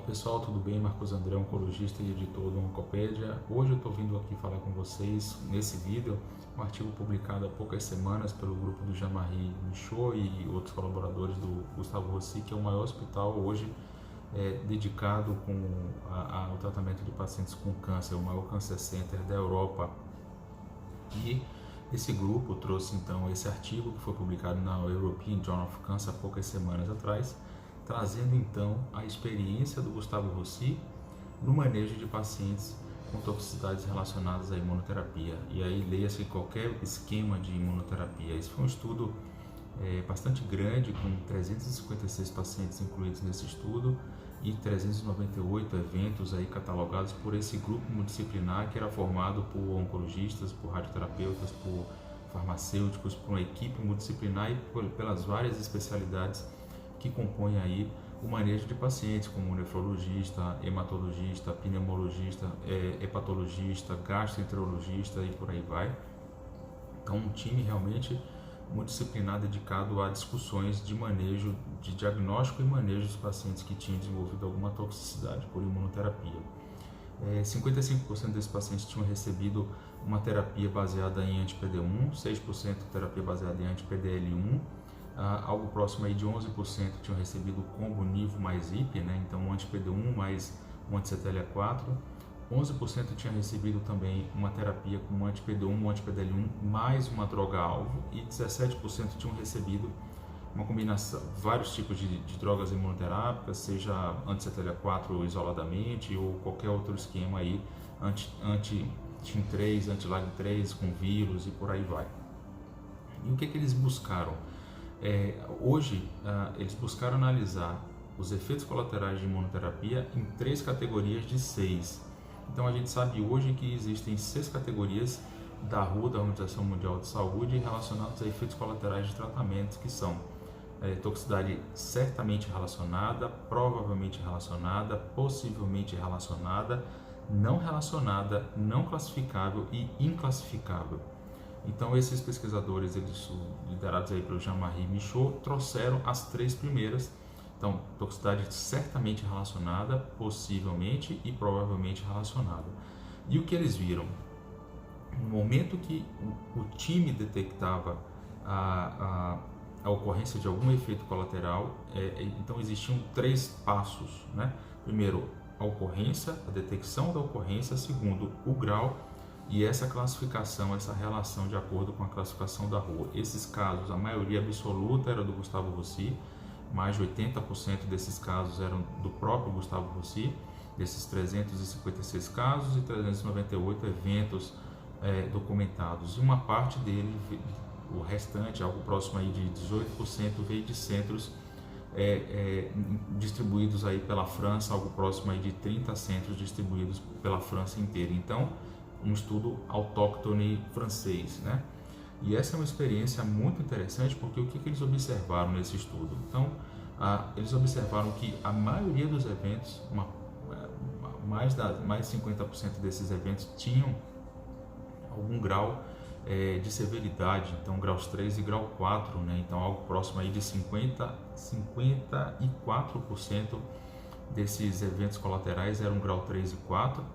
Pessoal, tudo bem? Marcos André, oncologista e editor do Oncopédia. Hoje eu estou vindo aqui falar com vocês, nesse vídeo, um artigo publicado há poucas semanas pelo grupo do Jean-Marie Michaud e outros colaboradores do Gustavo Roussy, que é o maior hospital hoje dedicado ao tratamento de pacientes com câncer, o maior câncer center da Europa. E esse grupo trouxe então esse artigo que foi publicado na European Journal of Cancer há poucas semanas atrás, trazendo então a experiência do Gustavo Roussy no manejo de pacientes com toxicidades relacionadas à imunoterapia. E aí leia-se qualquer esquema de imunoterapia. Esse foi um estudo bastante grande, com 356 pacientes incluídos nesse estudo e 398 eventos aí catalogados por esse grupo multidisciplinar que era formado por oncologistas, por radioterapeutas, por farmacêuticos, por uma equipe multidisciplinar e pelas várias especialidades que compõem aí o manejo de pacientes, como nefrologista, hematologista, pneumologista, hepatologista, gastroenterologista e por aí vai. Então, um time realmente multidisciplinar dedicado a discussões de manejo, de diagnóstico e manejo dos pacientes que tinham desenvolvido alguma toxicidade por imunoterapia. 55% desses pacientes tinham recebido uma terapia baseada em anti-PD-1, 6% terapia baseada em anti-PDL1, algo próximo aí de 11% tinham recebido o combo nivo mais IP, né? Então um anti-PD-1 mais um anti-CTLA-4, 11% tinha recebido também uma terapia com um anti-PD-1, um anti-PDL1 mais uma droga-alvo e 17% tinham recebido uma combinação, vários tipos de drogas imunoterápicas, seja anti-CTLA-4 isoladamente ou qualquer outro esquema aí, anti-TIM3, anti-LAG3 com vírus e por aí vai. E o que eles buscaram? Hoje, eles buscaram analisar os efeitos colaterais de imunoterapia em 3 categorias de 6. Então, a gente sabe hoje que existem 6 categorias da RUA, da Organização Mundial de Saúde, relacionadas a efeitos colaterais de tratamentos, que são toxicidade certamente relacionada, provavelmente relacionada, possivelmente relacionada, não classificável e inclassificável. Então, esses pesquisadores, eles liderados aí pelo Jean-Marie Michaud, trouxeram as 3 primeiras. Então, toxicidade certamente relacionada, possivelmente e provavelmente relacionada. E o que eles viram? No momento que o time detectava a ocorrência de algum efeito colateral, então existiam 3 passos, né? Primeiro, a ocorrência, a detecção da ocorrência. Segundo, o grau. E essa classificação, essa relação de acordo com a classificação da RUA. Esses casos, a maioria absoluta era do Gustavo Roussy, mais de 80% desses casos eram do próprio Gustavo Roussy, desses 356 casos e 398 eventos documentados. E uma parte dele, o restante, algo próximo aí de 18%, veio de centros distribuídos aí pela França, algo próximo aí de 30 centros distribuídos pela França inteira. Então, um estudo autóctone francês, né? E essa é uma experiência muito interessante, porque o que eles observaram nesse estudo? Então, eles observaram que a maioria dos eventos, mais de 50% desses eventos tinham algum grau de severidade, então graus 3 e grau 4, né? Então algo próximo aí de 54% desses eventos colaterais eram grau 3 e 4,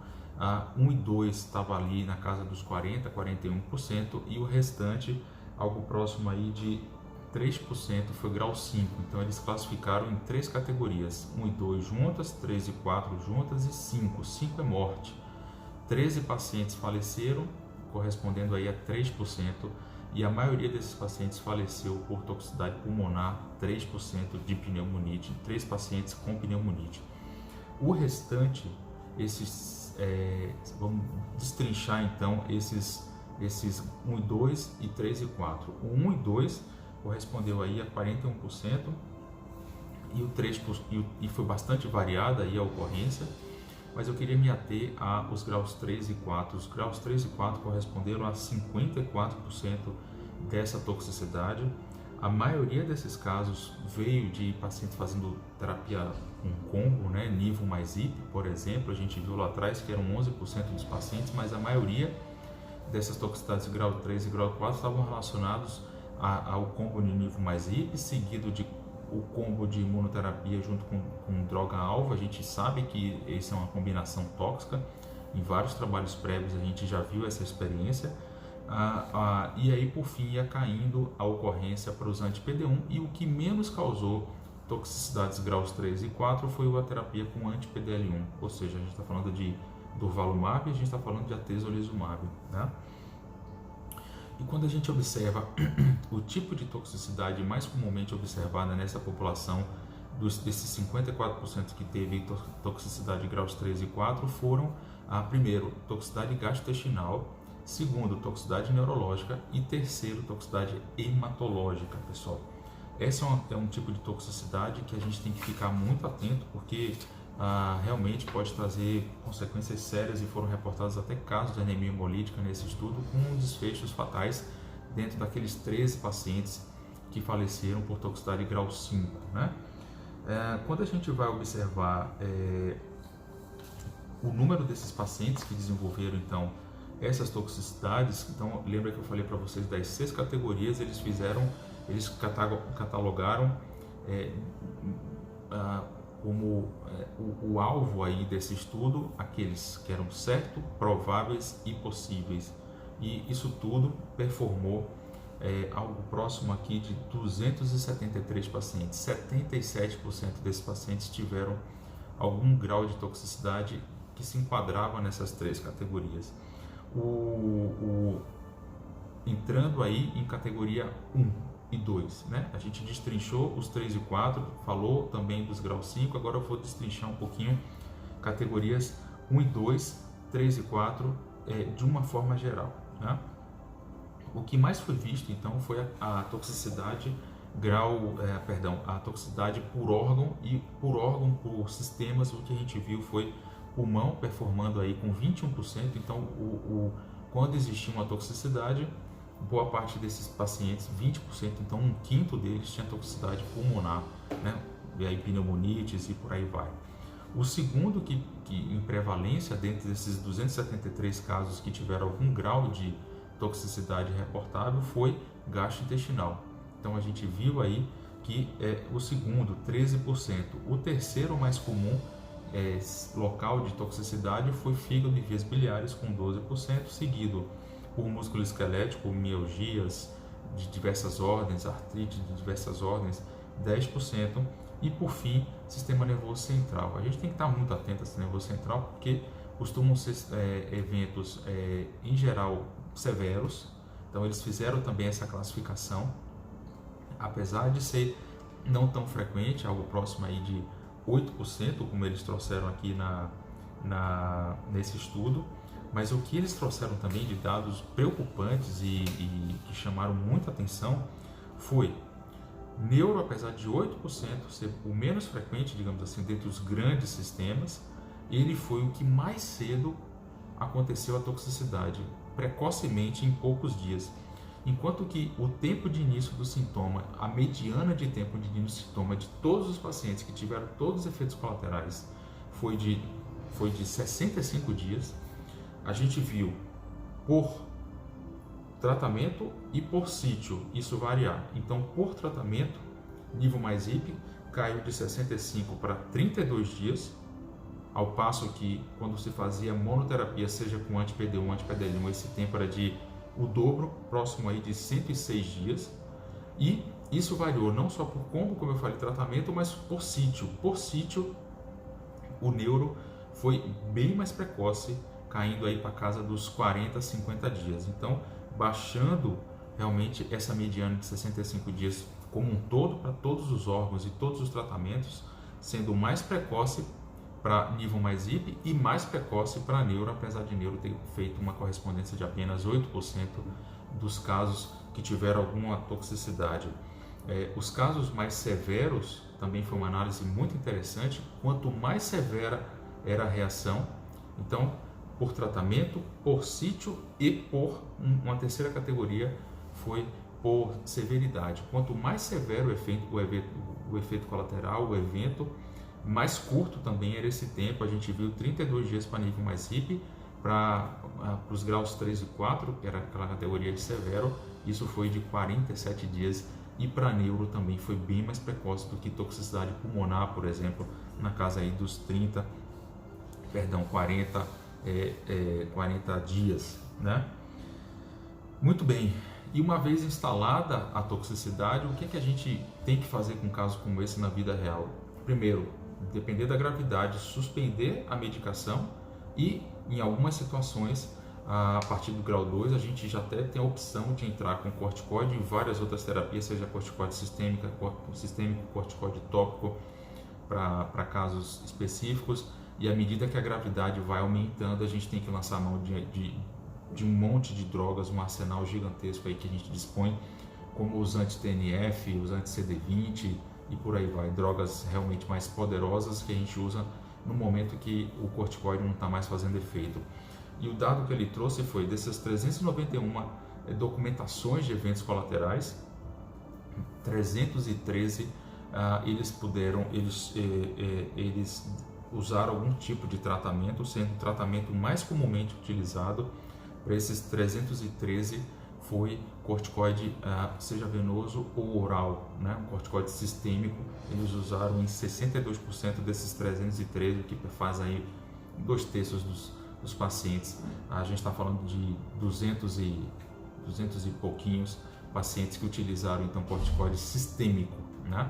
1 e 2 estava ali na casa dos 40, 41%, e o restante, algo próximo aí de 3%, foi grau 5. Então eles classificaram em 3 categorias, 1 e 2 juntas, 3 e 4 juntas e 5. 5 é morte. 13 pacientes faleceram, correspondendo aí a 3%, e a maioria desses pacientes faleceu por toxicidade pulmonar, 3% de pneumonite, 3 pacientes com pneumonite. O restante, vamos destrinchar então esses 1 e 2 e 3 e 4. O 1 e 2 correspondeu aí a 41% e o 3% e foi bastante variada aí a ocorrência, mas eu queria me ater aos graus 3 e 4. Os graus 3 e 4 corresponderam a 54% dessa toxicidade. A maioria desses casos veio de pacientes fazendo terapia com combo, né, nivo mais IP, por exemplo. A gente viu lá atrás que eram 11% dos pacientes, mas a maioria dessas toxicidades de grau 3 e grau 4 estavam relacionados ao combo de nivo mais IP, seguido de o combo de imunoterapia junto com droga-alvo. A gente sabe que essa é uma combinação tóxica, em vários trabalhos prévios a gente já viu essa experiência, e aí por fim ia caindo a ocorrência para os anti-PD1, e o que menos causou toxicidades graus 3 e 4 foi a terapia com anti-PDL1, ou seja, a gente está falando de durvalumab e a gente está falando de atezolizumab, né? E quando a gente observa o tipo de toxicidade mais comumente observada nessa população, desses 54% que teve toxicidade graus 3 e 4, foram, primeiro, toxicidade gastrointestinal, segundo, toxicidade neurológica e terceiro, toxicidade hematológica, pessoal. Essa é um tipo de toxicidade que a gente tem que ficar muito atento, porque realmente pode trazer consequências sérias, e foram reportados até casos de anemia hemolítica nesse estudo com desfechos fatais dentro daqueles 13 pacientes que faleceram por toxicidade grau 5, né? Quando a gente vai observar o número desses pacientes que desenvolveram então essas toxicidades, então lembra que eu falei para vocês das 6 categorias, eles catalogaram como o alvo aí desse estudo aqueles que eram certo, prováveis e possíveis, e isso tudo performou algo próximo aqui de 273 pacientes. 77% desses pacientes tiveram algum grau de toxicidade que se enquadrava nessas 3 categorias. Entrando aí em categoria 1 e 2, né? A gente destrinchou os 3 e 4, falou também dos graus 5, agora eu vou destrinchar um pouquinho categorias 1 e 2, 3 e 4 de uma forma geral, né? O que mais foi visto então foi a toxicidade a toxicidade por órgão, e por sistemas. O que a gente viu foi pulmão performando aí com 21%, então quando existia uma toxicidade, boa parte desses pacientes, 20%, então um quinto deles tinha toxicidade pulmonar, né? E aí pneumonites e por aí vai. O segundo que em prevalência, dentre desses 273 casos que tiveram algum grau de toxicidade reportável, foi gastrointestinal. Então a gente viu aí que o segundo, 13%. O terceiro mais comum local de toxicidade foi fígado e vias biliares, com 12%, seguido por músculo esquelético, mialgias de diversas ordens, artrite de diversas ordens, 10%, e por fim, sistema nervoso central. A gente tem que estar muito atento ao sistema nervoso central, porque costumam ser eventos, em geral, severos. Então eles fizeram também essa classificação, apesar de ser não tão frequente, algo próximo aí de 8%, como eles trouxeram aqui nesse estudo. Mas o que eles trouxeram também de dados preocupantes e que chamaram muita atenção foi neuro, apesar de 8% ser o menos frequente, digamos assim, dentre os grandes sistemas, ele foi o que mais cedo aconteceu a toxicidade, precocemente, em poucos dias. Enquanto que o tempo de início do sintoma, a mediana de tempo de início do sintoma de todos os pacientes que tiveram todos os efeitos colaterais foi de 65 dias, a gente viu por tratamento e por sítio isso variar. Então, por tratamento, nível mais IP caiu de 65 para 32 dias, ao passo que quando se fazia monoterapia, seja com anti-PD1, anti-PDL1, esse tempo era de o dobro, próximo aí de 106 dias, e isso variou não só por combo, como eu falei, tratamento, mas por sítio. Por sítio, o neuro foi bem mais precoce, caindo aí para casa dos 40 a 50 dias. Então, baixando realmente essa mediana de 65 dias como um todo para todos os órgãos e todos os tratamentos, sendo mais precoce para nível mais IP e mais precoce para neuro, apesar de neuro ter feito uma correspondência de apenas 8% dos casos que tiveram alguma toxicidade. Os casos mais severos também foi uma análise muito interessante. Quanto mais severa era a reação, então por tratamento, por sítio e por uma terceira categoria foi por severidade. Quanto mais severo o efeito colateral, o evento, mais curto também era esse tempo. A gente viu 32 dias para nível mais IP, para os graus 3 e 4, que era aquela categoria de severo, isso foi de 47 dias e para neuro também foi bem mais precoce do que toxicidade pulmonar, por exemplo, na casa aí dos 40 dias, né? Muito bem, e uma vez instalada a toxicidade, o que a gente tem que fazer com um caso como esse na vida real? Primeiro, depender da gravidade, suspender a medicação e, em algumas situações, a partir do grau 2, a gente já até tem a opção de entrar com corticoide e várias outras terapias, seja corticoide sistêmico, corticoide tópico, para casos específicos. E à medida que a gravidade vai aumentando, a gente tem que lançar a mão de um monte de drogas, um arsenal gigantesco aí que a gente dispõe, como os anti-TNF, os anti-CD20 e por aí vai, drogas realmente mais poderosas que a gente usa no momento que o corticoide não está mais fazendo efeito. E o dado que ele trouxe foi, dessas 391 documentações de eventos colaterais, 313 eles usaram algum tipo de tratamento, sendo o tratamento mais comumente utilizado para esses 313 foi corticoide, seja venoso ou oral, né? Um corticoide sistêmico. Eles usaram em 62% desses 313, o que faz aí 2/3 dos pacientes. A gente está falando de 200 e pouquinhos pacientes que utilizaram então corticoide sistêmico, né?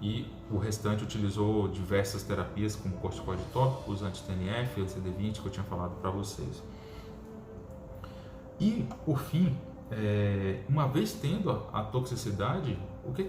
E o restante utilizou diversas terapias como corticoide tópico, os anti-TNF, anti-CD20 que eu tinha falado para vocês. E por fim, uma vez tendo a toxicidade, o que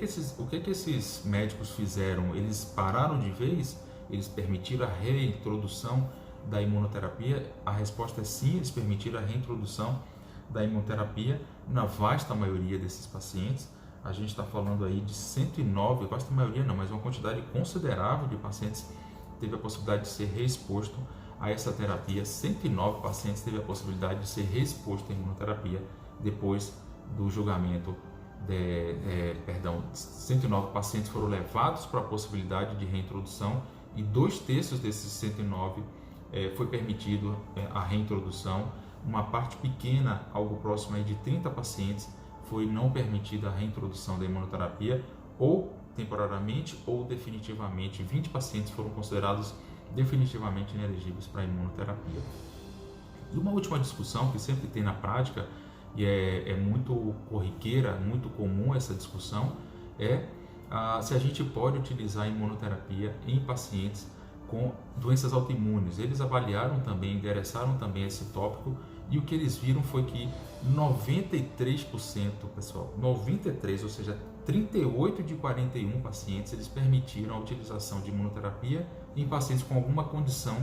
esses médicos fizeram? Eles pararam de vez? Eles permitiram a reintrodução da imunoterapia? A resposta é sim, eles permitiram a reintrodução da imunoterapia na vasta maioria desses pacientes. A gente está falando aí de 109, vasta maioria não, mas uma quantidade considerável de pacientes teve a possibilidade de ser reexposto a essa terapia. 109 pacientes teve a possibilidade de ser reexposto à imunoterapia depois do julgamento. 109 pacientes foram levados para a possibilidade de reintrodução e 2/3 desses 109 foi permitido a reintrodução. Uma parte pequena, algo próximo aí de 30 pacientes, foi não permitida a reintrodução da imunoterapia, ou temporariamente ou definitivamente. 20 pacientes foram considerados definitivamente inelegíveis para a imunoterapia. E uma última discussão que sempre tem na prática, e é muito corriqueira, muito comum essa discussão, é se a gente pode utilizar a imunoterapia em pacientes com doenças autoimunes. Eles avaliaram também, endereçaram também esse tópico, e o que eles viram foi que 93%, pessoal, 93%, ou seja, 38 de 41 pacientes, eles permitiram a utilização de imunoterapia em pacientes com alguma condição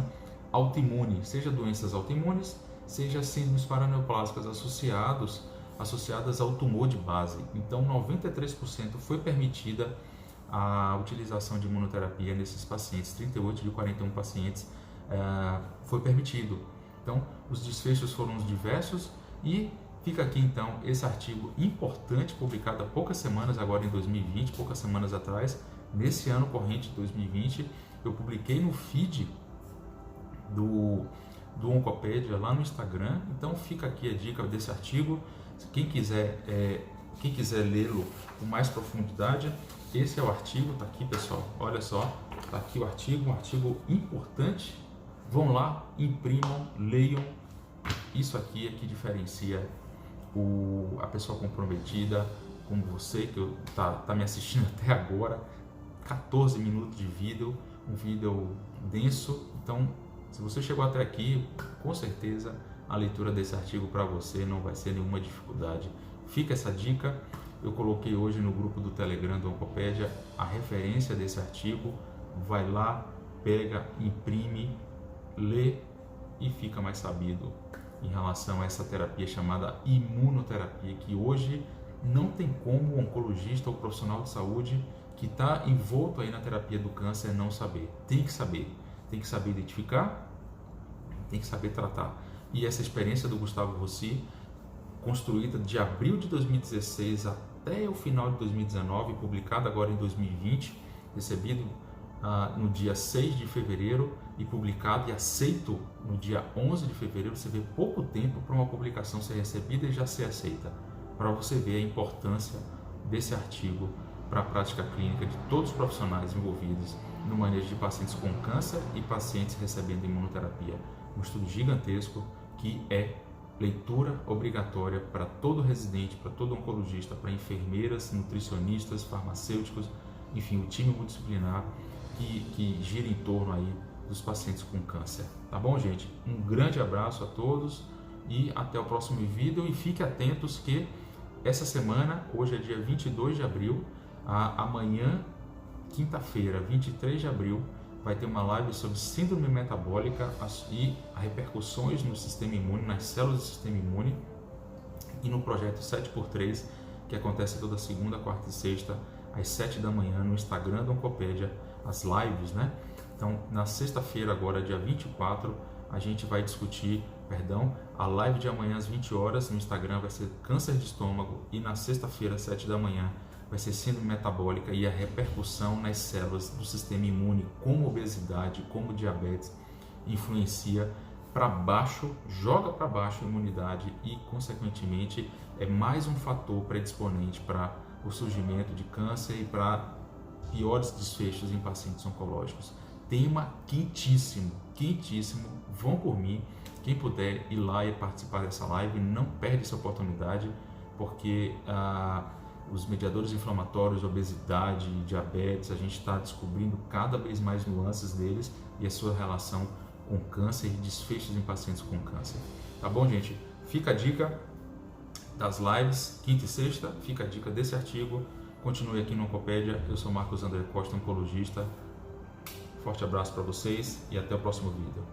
autoimune, seja doenças autoimunes, seja síndromes paraneoplásicas associadas ao tumor de base. Então, 93% foi permitida a utilização de imunoterapia nesses pacientes, 38 de 41 pacientes foi permitido. Então, os desfechos foram diversos e fica aqui então esse artigo importante, publicado há poucas semanas, agora em 2020, poucas semanas atrás, nesse ano corrente de 2020, eu publiquei no feed do Oncopédia lá no Instagram. Então fica aqui a dica desse artigo. Quem quiser lê-lo com mais profundidade, esse é o artigo, tá aqui, pessoal, olha só, tá aqui o artigo, um artigo importante. Vão lá, imprimam, leiam. Isso aqui é que diferencia a pessoa comprometida como você, que tá me assistindo até agora. 14 minutos de vídeo, um vídeo denso. Então, se você chegou até aqui, com certeza a leitura desse artigo para você não vai ser nenhuma dificuldade. Fica essa dica. Eu coloquei hoje no grupo do Telegram do Oncopédia a referência desse artigo. Vai lá, pega, imprime, lê e fica mais sabido em relação a essa terapia chamada imunoterapia, que hoje não tem como o oncologista ou profissional de saúde que está envolto aí na terapia do câncer não saber. Tem que saber identificar, tem que saber tratar. E essa experiência do Gustavo Rossi, construída de abril de 2016 até o final de 2019, publicada agora em 2020, recebido no dia 6 de fevereiro e publicado e aceito no dia 11 de fevereiro. Você vê pouco tempo para uma publicação ser recebida e já ser aceita, para você ver a importância desse artigo para a prática clínica de todos os profissionais envolvidos no manejo de pacientes com câncer e pacientes recebendo imunoterapia. Um estudo gigantesco que é leitura obrigatória para todo residente, para todo oncologista, para enfermeiras, nutricionistas, farmacêuticos, enfim, o time multidisciplinar que gira em torno aí dos pacientes com câncer. Tá bom, gente? Um grande abraço a todos e até o próximo vídeo. E fiquem atentos que essa semana, hoje é dia 22 de abril, amanhã, quinta-feira, 23 de abril, vai ter uma live sobre síndrome metabólica e as repercussões no sistema imune, nas células do sistema imune, e no projeto 7x3, que acontece toda segunda, quarta e sexta, às 7 da manhã, no Instagram da Oncopédia, as lives, né? Então, na sexta-feira, agora, dia 24, a gente vai discutir, a live de amanhã às 20 horas no Instagram vai ser câncer de estômago, e na sexta-feira, às 7 da manhã, vai ser síndrome metabólica e a repercussão nas células do sistema imune, como obesidade, como diabetes, influencia para baixo, joga para baixo a imunidade e, consequentemente, é mais um fator predisponente para o surgimento de câncer e para piores desfechos em pacientes oncológicos. Tema quentíssimo, quentíssimo. Vão por mim. Quem puder ir lá e participar dessa live, não perde essa oportunidade, porque os mediadores inflamatórios, obesidade, diabetes, a gente está descobrindo cada vez mais nuances deles e a sua relação com câncer e desfechos em pacientes com câncer. Tá bom, gente? Fica a dica das lives, quinta e sexta, fica a dica desse artigo. Continue aqui no Oncopédia. Eu sou Marcos André Costa, oncologista. Forte abraço para vocês e até o próximo vídeo.